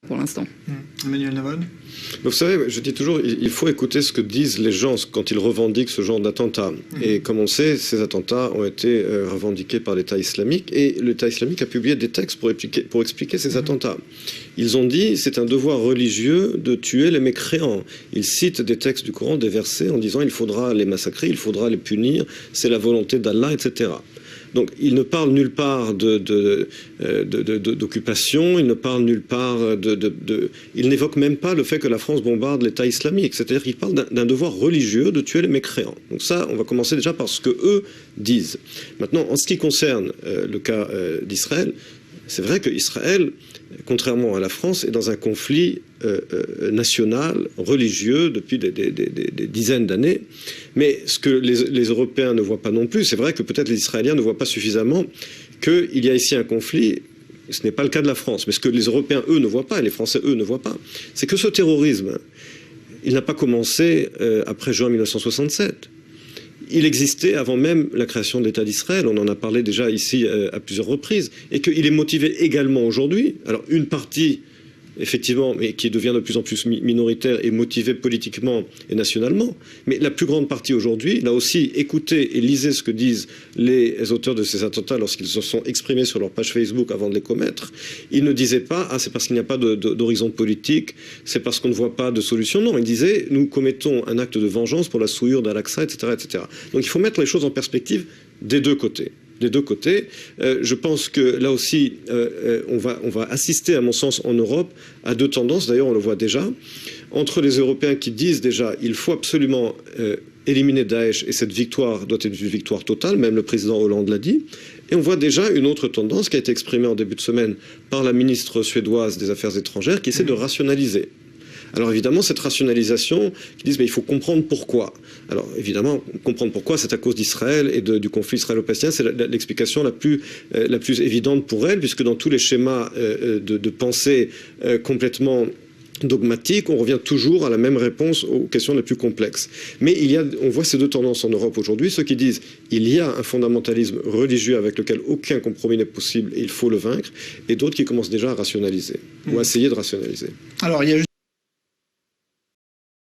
pour l'instant. Emmanuel Navon. Vous savez, je dis toujours, il faut écouter ce que disent les gens quand ils revendiquent ce genre d'attentats. Et comme on sait, ces attentats ont été revendiqués par l'État islamique, et l'État islamique a publié des textes pour expliquer ces attentats. Ils ont dit c'est un devoir religieux de tuer les mécréants. Ils citent des textes du Coran, des versets, en disant il faudra les massacrer, il faudra les punir, c'est la volonté d'Allah, etc. Donc il ne parle nulle part d'occupation, il ne parle nulle part il n'évoque même pas le fait que la France bombarde l'État islamique. C'est-à-dire qu'il parle d'un devoir religieux de tuer les mécréants. Donc ça, on va commencer déjà par ce que eux disent. Maintenant, en ce qui concerne le cas d'Israël, c'est vrai qu'Israël, contrairement à la France, est dans un conflit national, religieux, depuis des dizaines d'années. Mais ce que les Européens ne voient pas non plus, c'est vrai que peut-être les Israéliens ne voient pas suffisamment qu'il y a ici un conflit. Ce n'est pas le cas de la France. Mais ce que les Européens, eux, ne voient pas, et les Français, eux, ne voient pas, c'est que ce terrorisme, il n'a pas commencé après juin 1967. Il existait avant même la création de l'État d'Israël, on en a parlé déjà ici à plusieurs reprises, et qu'il est motivé également aujourd'hui. Alors une partie, effectivement, mais qui devient de plus en plus minoritaire, est motivée politiquement et nationalement, mais la plus grande partie aujourd'hui, là aussi, écoutez et lisez ce que disent les auteurs de ces attentats lorsqu'ils se sont exprimés sur leur page Facebook avant de les commettre. Ils ne disaient pas « Ah, c'est parce qu'il n'y a pas d'horizon politique, c'est parce qu'on ne voit pas de solution ». Non, ils disaient « Nous commettons un acte de vengeance pour la souillure d'Al-Aqsa, etc., etc. » Donc il faut mettre les choses en perspective des deux côtés. Des deux côtés. Je pense que là aussi, on va assister, à mon sens, en Europe, à deux tendances. D'ailleurs, on le voit déjà. Entre les Européens qui disent déjà il faut absolument éliminer Daesh, et cette victoire doit être une victoire totale, même le président Hollande l'a dit. Et on voit déjà une autre tendance qui a été exprimée en début de semaine par la ministre suédoise des Affaires étrangères, qui essaie de rationaliser. Alors évidemment, cette rationalisation, qui disent mais il faut comprendre pourquoi. Alors évidemment, comprendre pourquoi, c'est à cause d'Israël et du conflit israélo-palestinien, c'est l'explication la plus évidente pour elle, puisque dans tous les schémas de pensée complètement dogmatique, on revient toujours à la même réponse aux questions les plus complexes. Mais on voit ces deux tendances en Europe aujourd'hui, ceux qui disent il y a un fondamentalisme religieux avec lequel aucun compromis n'est possible et il faut le vaincre, et d'autres qui commencent déjà à rationaliser, ou à essayer de rationaliser. Alors, il y a